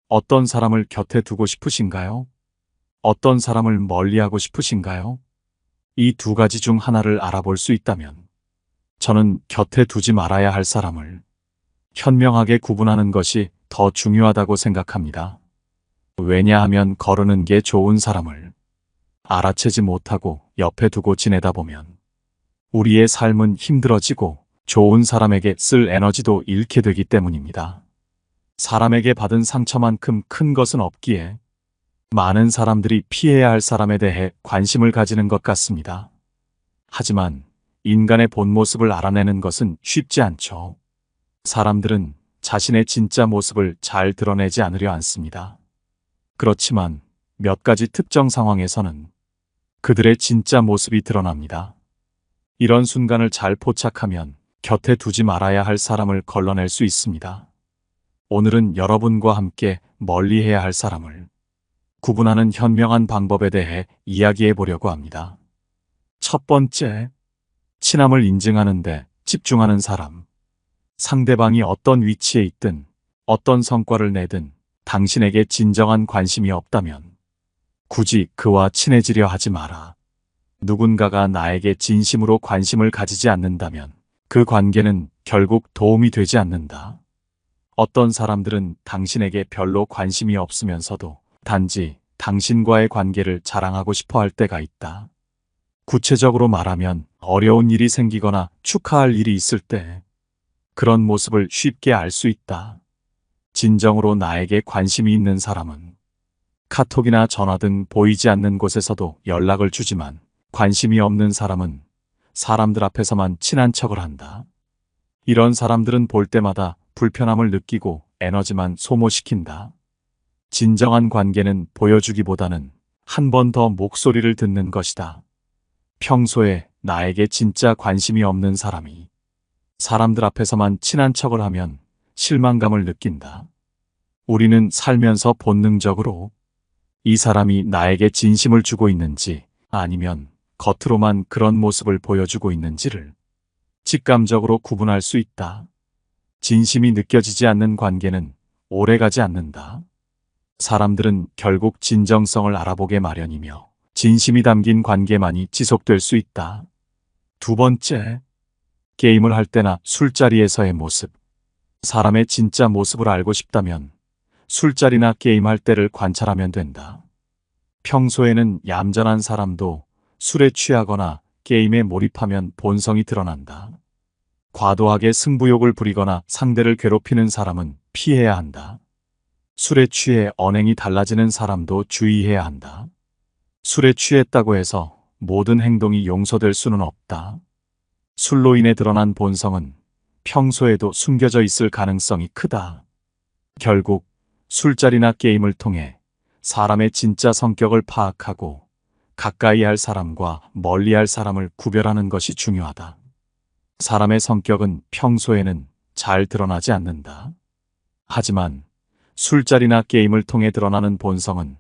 어떤 사람을 곁에 두고 싶으신가요? 어떤 사람을 멀리하고 싶으신가요? 이 두 가지 중 하나를 알아볼 수 있다면 저는 곁에 두지 말아야 할 사람을 현명하게 구분하는 것이 더 중요하다고 생각합니다. 왜냐하면 거르는 게 좋은 사람을 알아채지 못하고 옆에 두고 지내다 보면 우리의 삶은 힘들어지고 좋은 사람에게 쓸 에너지도 잃게 되기 때문입니다. 사람에게 받은 상처만큼 큰 것은 없기에 많은 사람들이 피해야 할 사람에 대해 관심을 가지는 것 같습니다. 하지만 인간의 본 모습을 알아내는 것은 쉽지 않죠. 사람들은 자신의 진짜 모습을 잘 드러내지 않으려 않습니다. 그렇지만 몇 가지 특정 상황에서는 그들의 진짜 모습이 드러납니다. 이런 순간을 잘 포착하면 곁에 두지 말아야 할 사람을 걸러낼 수 있습니다. 오늘은 여러분과 함께 멀리해야 할 사람을 구분하는 현명한 방법에 대해 이야기해 보려고 합니다. 첫 번째, 친함을 인증하는데 집중하는 사람. 상대방이 어떤 위치에 있든 어떤 성과를 내든 당신에게 진정한 관심이 없다면 굳이 그와 친해지려 하지 마라. 누군가가 나에게 진심으로 관심을 가지지 않는다면 그 관계는 결국 도움이 되지 않는다. 어떤 사람들은 당신에게 별로 관심이 없으면서도 단지 당신과의 관계를 자랑하고 싶어 할 때가 있다. 구체적으로 말하면 어려운 일이 생기거나 축하할 일이 있을 때 그런 모습을 쉽게 알 수 있다. 진정으로 나에게 관심이 있는 사람은 카톡이나 전화 등 보이지 않는 곳에서도 연락을 주지만 관심이 없는 사람은 사람들 앞에서만 친한 척을 한다. 이런 사람들은 볼 때마다 불편함을 느끼고 에너지만 소모시킨다. 진정한 관계는 보여주기보다는 한 번 더 목소리를 듣는 것이다. 평소에 나에게 진짜 관심이 없는 사람이 사람들 앞에서만 친한 척을 하면 실망감을 느낀다. 우리는 살면서 본능적으로 이 사람이 나에게 진심을 주고 있는지 아니면 겉으로만 그런 모습을 보여주고 있는지를 직감적으로 구분할 수 있다. 진심이 느껴지지 않는 관계는 오래가지 않는다. 사람들은 결국 진정성을 알아보게 마련이며 진심이 담긴 관계만이 지속될 수 있다. 두 번째, 게임을 할 때나 술자리에서의 모습. 사람의 진짜 모습을 알고 싶다면 술자리나 게임할 때를 관찰하면 된다. 평소에는 얌전한 사람도 술에 취하거나 게임에 몰입하면 본성이 드러난다. 과도하게 승부욕을 부리거나 상대를 괴롭히는 사람은 피해야 한다. 술에 취해 언행이 달라지는 사람도 주의해야 한다. 술에 취했다고 해서 모든 행동이 용서될 수는 없다. 술로 인해 드러난 본성은 평소에도 숨겨져 있을 가능성이 크다. 결국 술자리나 게임을 통해 사람의 진짜 성격을 파악하고 가까이 할 사람과 멀리 할 사람을 구별하는 것이 중요하다. 사람의 성격은 평소에는 잘 드러나지 않는다. 하지만 술자리나 게임을 통해 드러나는 본성은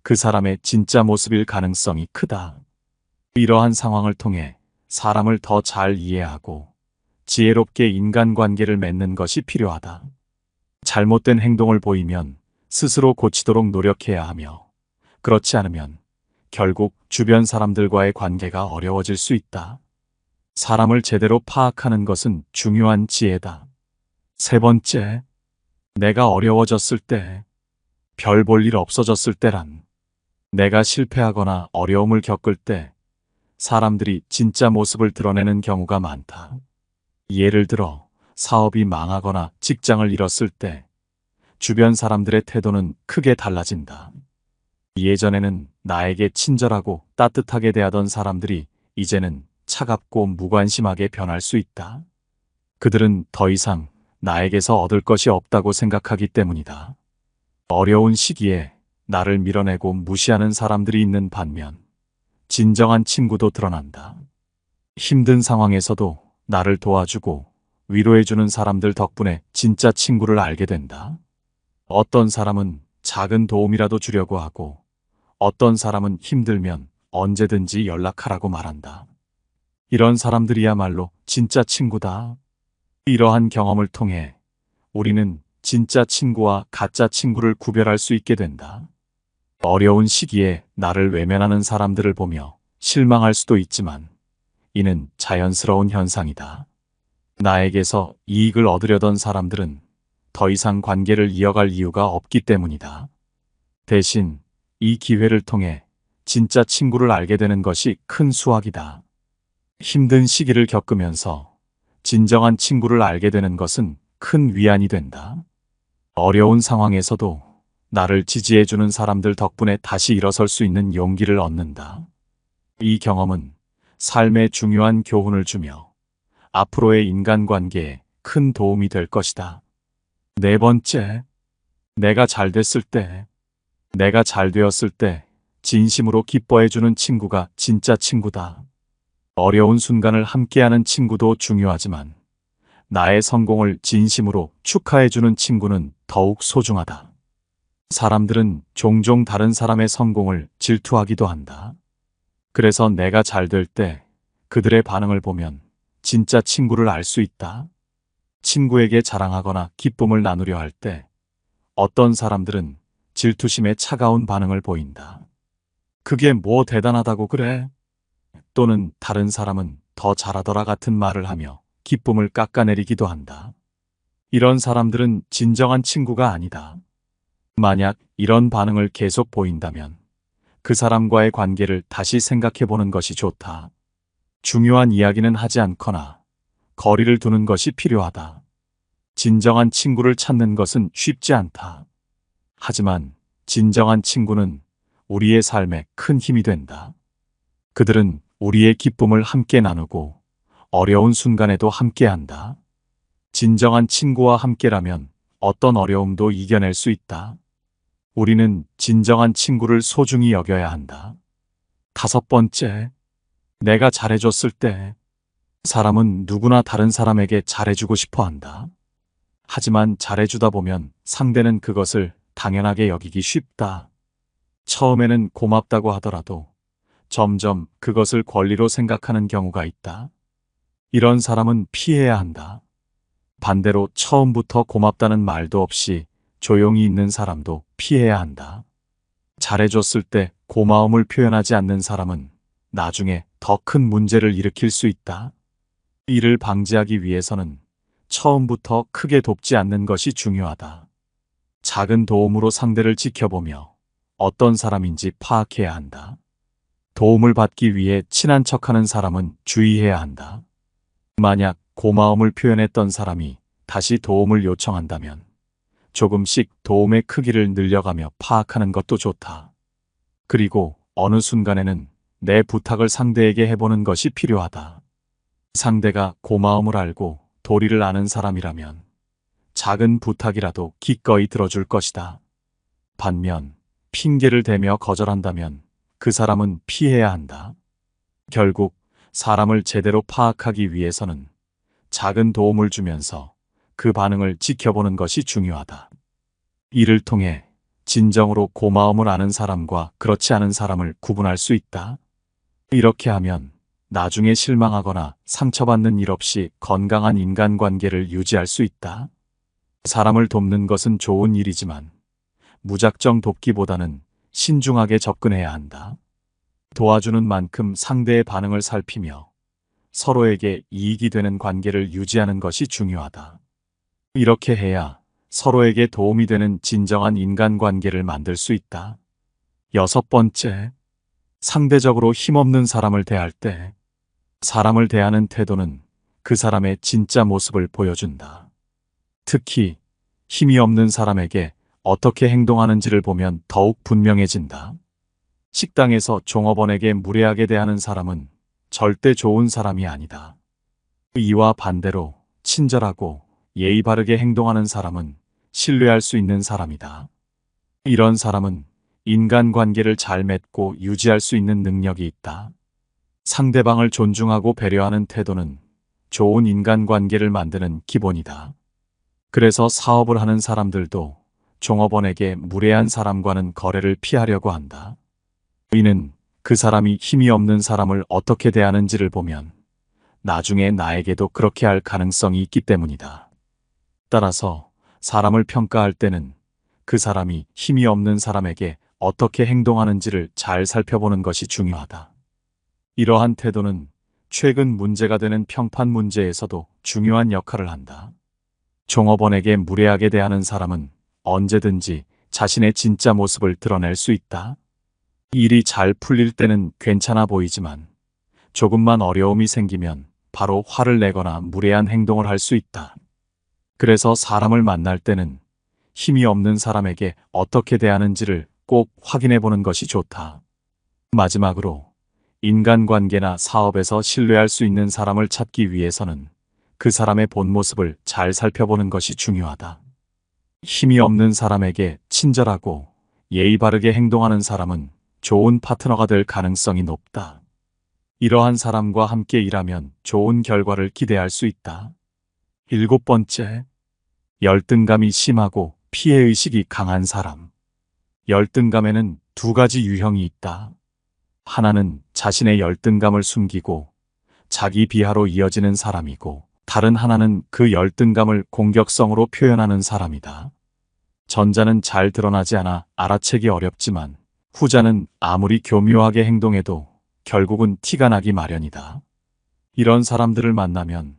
그 사람의 진짜 모습일 가능성이 크다. 이러한 상황을 통해 사람을 더 잘 이해하고 지혜롭게 인간관계를 맺는 것이 필요하다. 잘못된 행동을 보이면 스스로 고치도록 노력해야 하며 그렇지 않으면 결국 주변 사람들과의 관계가 어려워질 수 있다. 사람을 제대로 파악하는 것은 중요한 지혜다. 세 번째, 내가 어려워졌을 때, 별 볼 일 없어졌을 때란 내가 실패하거나 어려움을 겪을 때 사람들이 진짜 모습을 드러내는 경우가 많다. 예를 들어 사업이 망하거나 직장을 잃었을 때 주변 사람들의 태도는 크게 달라진다. 예전에는 나에게 친절하고 따뜻하게 대하던 사람들이 이제는 차갑고 무관심하게 변할 수 있다. 그들은 더 이상 나에게서 얻을 것이 없다고 생각하기 때문이다. 어려운 시기에 나를 밀어내고 무시하는 사람들이 있는 반면 진정한 친구도 드러난다. 힘든 상황에서도 나를 도와주고 위로해주는 사람들 덕분에 진짜 친구를 알게 된다. 어떤 사람은 작은 도움이라도 주려고 하고 어떤 사람은 힘들면 언제든지 연락하라고 말한다. 이런 사람들이야말로 진짜 친구다. 이러한 경험을 통해 우리는 진짜 친구와 가짜 친구를 구별할 수 있게 된다. 어려운 시기에 나를 외면하는 사람들을 보며 실망할 수도 있지만 이는 자연스러운 현상이다. 나에게서 이익을 얻으려던 사람들은 더 이상 관계를 이어갈 이유가 없기 때문이다. 대신 이 기회를 통해 진짜 친구를 알게 되는 것이 큰 수확이다. 힘든 시기를 겪으면서 진정한 친구를 알게 되는 것은 큰 위안이 된다. 어려운 상황에서도 나를 지지해주는 사람들 덕분에 다시 일어설 수 있는 용기를 얻는다. 이 경험은 삶에 중요한 교훈을 주며 앞으로의 인간관계에 큰 도움이 될 것이다. 네 번째, 내가 잘 됐을 때, 내가 잘 되었을 때 진심으로 기뻐해주는 친구가 진짜 친구다. 어려운 순간을 함께하는 친구도 중요하지만 나의 성공을 진심으로 축하해주는 친구는 더욱 소중하다. 사람들은 종종 다른 사람의 성공을 질투하기도 한다. 그래서 내가 잘 될 때 그들의 반응을 보면 진짜 친구를 알 수 있다. 친구에게 자랑하거나 기쁨을 나누려 할 때 어떤 사람들은 질투심에 차가운 반응을 보인다. 그게 뭐 대단하다고 그래? 또는 다른 사람은 더 잘하더라 같은 말을 하며 기쁨을 깎아내리기도 한다. 이런 사람들은 진정한 친구가 아니다. 만약 이런 반응을 계속 보인다면 그 사람과의 관계를 다시 생각해 보는 것이 좋다. 중요한 이야기는 하지 않거나 거리를 두는 것이 필요하다. 진정한 친구를 찾는 것은 쉽지 않다. 하지만 진정한 친구는 우리의 삶에 큰 힘이 된다. 그들은 우리의 기쁨을 함께 나누고 어려운 순간에도 함께한다. 진정한 친구와 함께라면 어떤 어려움도 이겨낼 수 있다. 우리는 진정한 친구를 소중히 여겨야 한다. 다섯 번째, 내가 잘해줬을 때 사람은 누구나 다른 사람에게 잘해주고 싶어 한다. 하지만 잘해주다 보면 상대는 그것을 당연하게 여기기 쉽다. 처음에는 고맙다고 하더라도 점점 그것을 권리로 생각하는 경우가 있다. 이런 사람은 피해야 한다. 반대로 처음부터 고맙다는 말도 없이 조용히 있는 사람도 피해야 한다. 잘해줬을 때 고마움을 표현하지 않는 사람은 나중에 더 큰 문제를 일으킬 수 있다. 이를 방지하기 위해서는 처음부터 크게 돕지 않는 것이 중요하다. 작은 도움으로 상대를 지켜보며 어떤 사람인지 파악해야 한다. 도움을 받기 위해 친한 척하는 사람은 주의해야 한다. 만약 고마움을 표현했던 사람이 다시 도움을 요청한다면 조금씩 도움의 크기를 늘려가며 파악하는 것도 좋다. 그리고 어느 순간에는 내 부탁을 상대에게 해보는 것이 필요하다. 상대가 고마움을 알고 도리를 아는 사람이라면 작은 부탁이라도 기꺼이 들어줄 것이다. 반면 핑계를 대며 거절한다면 그 사람은 피해야 한다. 결국 사람을 제대로 파악하기 위해서는 작은 도움을 주면서 그 반응을 지켜보는 것이 중요하다. 이를 통해 진정으로 고마움을 아는 사람과 그렇지 않은 사람을 구분할 수 있다. 이렇게 하면 나중에 실망하거나 상처받는 일 없이 건강한 인간관계를 유지할 수 있다. 사람을 돕는 것은 좋은 일이지만 무작정 돕기보다는 신중하게 접근해야 한다. 도와주는 만큼 상대의 반응을 살피며 서로에게 이익이 되는 관계를 유지하는 것이 중요하다. 이렇게 해야 서로에게 도움이 되는 진정한 인간관계를 만들 수 있다. 여섯 번째, 상대적으로 힘없는 사람을 대할 때 사람을 대하는 태도는 그 사람의 진짜 모습을 보여준다. 특히 힘이 없는 사람에게 어떻게 행동하는지를 보면 더욱 분명해진다. 식당에서 종업원에게 무례하게 대하는 사람은 절대 좋은 사람이 아니다. 이와 반대로 친절하고 예의 바르게 행동하는 사람은 신뢰할 수 있는 사람이다. 이런 사람은 인간관계를 잘 맺고 유지할 수 있는 능력이 있다. 상대방을 존중하고 배려하는 태도는 좋은 인간관계를 만드는 기본이다. 그래서 사업을 하는 사람들도 종업원에게 무례한 사람과는 거래를 피하려고 한다. 이는 그 사람이 힘이 없는 사람을 어떻게 대하는지를 보면 나중에 나에게도 그렇게 할 가능성이 있기 때문이다. 따라서 사람을 평가할 때는 그 사람이 힘이 없는 사람에게 어떻게 행동하는지를 잘 살펴보는 것이 중요하다. 이러한 태도는 최근 문제가 되는 평판 문제에서도 중요한 역할을 한다. 종업원에게 무례하게 대하는 사람은 언제든지 자신의 진짜 모습을 드러낼 수 있다. 일이 잘 풀릴 때는 괜찮아 보이지만 조금만 어려움이 생기면 바로 화를 내거나 무례한 행동을 할 수 있다. 그래서 사람을 만날 때는 힘이 없는 사람에게 어떻게 대하는지를 꼭 확인해 보는 것이 좋다. 마지막으로 인간관계나 사업에서 신뢰할 수 있는 사람을 찾기 위해서는 그 사람의 본 모습을 잘 살펴보는 것이 중요하다. 힘이 없는 사람에게 친절하고 예의 바르게 행동하는 사람은 좋은 파트너가 될 가능성이 높다. 이러한 사람과 함께 일하면 좋은 결과를 기대할 수 있다. 7번째, 열등감이 심하고 피해의식이 강한 사람. 열등감에는 두 가지 유형이 있다. 하나는 자신의 열등감을 숨기고 자기 비하로 이어지는 사람이고, 다른 하나는 그 열등감을 공격성으로 표현하는 사람이다. 전자는 잘 드러나지 않아 알아채기 어렵지만 후자는 아무리 교묘하게 행동해도 결국은 티가 나기 마련이다. 이런 사람들을 만나면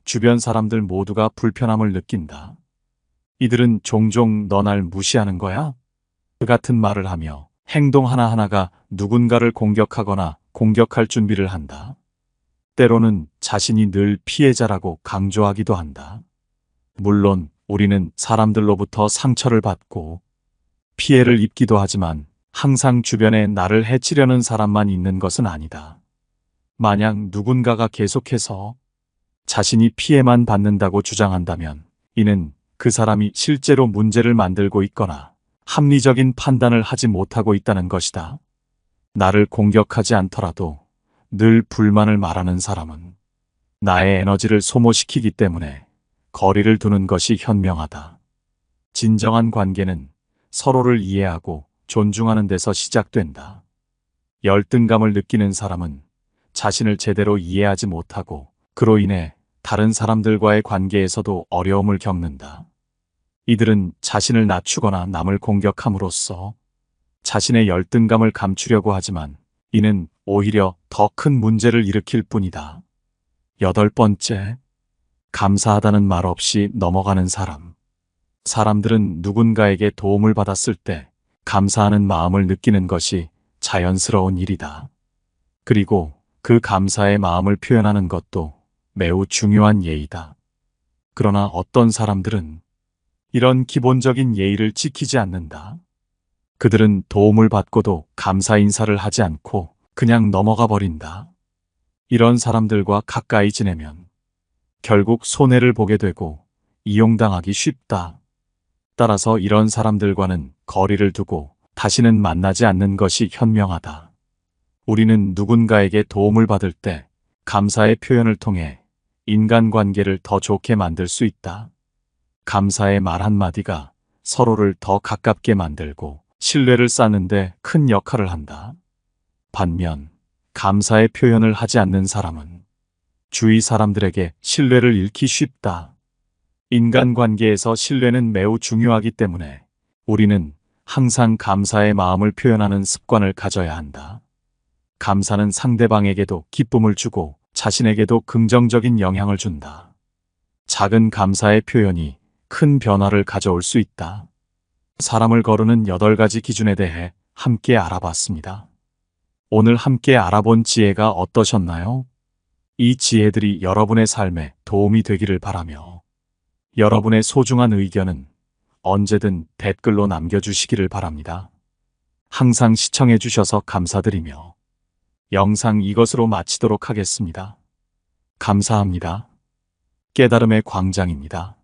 주변 사람들 모두가 불편함을 느낀다. 이들은 종종 너 날 무시하는 거야? 그 같은 말을 하며 행동 하나하나가 누군가를 공격하거나 공격할 준비를 한다. 때로는 자신이 늘 피해자라고 강조하기도 한다. 물론 우리는 사람들로부터 상처를 받고 피해를 입기도 하지만 항상 주변에 나를 해치려는 사람만 있는 것은 아니다. 만약 누군가가 계속해서 자신이 피해만 받는다고 주장한다면 이는 그 사람이 실제로 문제를 만들고 있거나 합리적인 판단을 하지 못하고 있다는 것이다. 나를 공격하지 않더라도 늘 불만을 말하는 사람은 나의 에너지를 소모시키기 때문에 거리를 두는 것이 현명하다. 진정한 관계는 서로를 이해하고 존중하는 데서 시작된다. 열등감을 느끼는 사람은 자신을 제대로 이해하지 못하고 그로 인해 다른 사람들과의 관계에서도 어려움을 겪는다. 이들은 자신을 낮추거나 남을 공격함으로써 자신의 열등감을 감추려고 하지만 이는 오히려 더 큰 문제를 일으킬 뿐이다. 8번째, 감사하다는 말 없이 넘어가는 사람. 사람들은 누군가에게 도움을 받았을 때 감사하는 마음을 느끼는 것이 자연스러운 일이다. 그리고 그 감사의 마음을 표현하는 것도 매우 중요한 예의다. 그러나 어떤 사람들은 이런 기본적인 예의를 지키지 않는다. 그들은 도움을 받고도 감사 인사를 하지 않고 그냥 넘어가 버린다. 이런 사람들과 가까이 지내면 결국 손해를 보게 되고 이용당하기 쉽다. 따라서 이런 사람들과는 거리를 두고 다시는 만나지 않는 것이 현명하다. 우리는 누군가에게 도움을 받을 때 감사의 표현을 통해 인간관계를 더 좋게 만들 수 있다. 감사의 말 한마디가 서로를 더 가깝게 만들고 신뢰를 쌓는 데 큰 역할을 한다. 반면 감사의 표현을 하지 않는 사람은 주위 사람들에게 신뢰를 잃기 쉽다. 인간관계에서 신뢰는 매우 중요하기 때문에 우리는 항상 감사의 마음을 표현하는 습관을 가져야 한다. 감사는 상대방에게도 기쁨을 주고 자신에게도 긍정적인 영향을 준다. 작은 감사의 표현이 큰 변화를 가져올 수 있다. 사람을 거르는 8가지 기준에 대해 함께 알아봤습니다. 오늘 함께 알아본 지혜가 어떠셨나요? 이 지혜들이 여러분의 삶에 도움이 되기를 바라며 여러분의 소중한 의견은 언제든 댓글로 남겨주시기를 바랍니다. 항상 시청해 주셔서 감사드리며 영상 이것으로 마치도록 하겠습니다. 감사합니다. 깨달음의 광장입니다.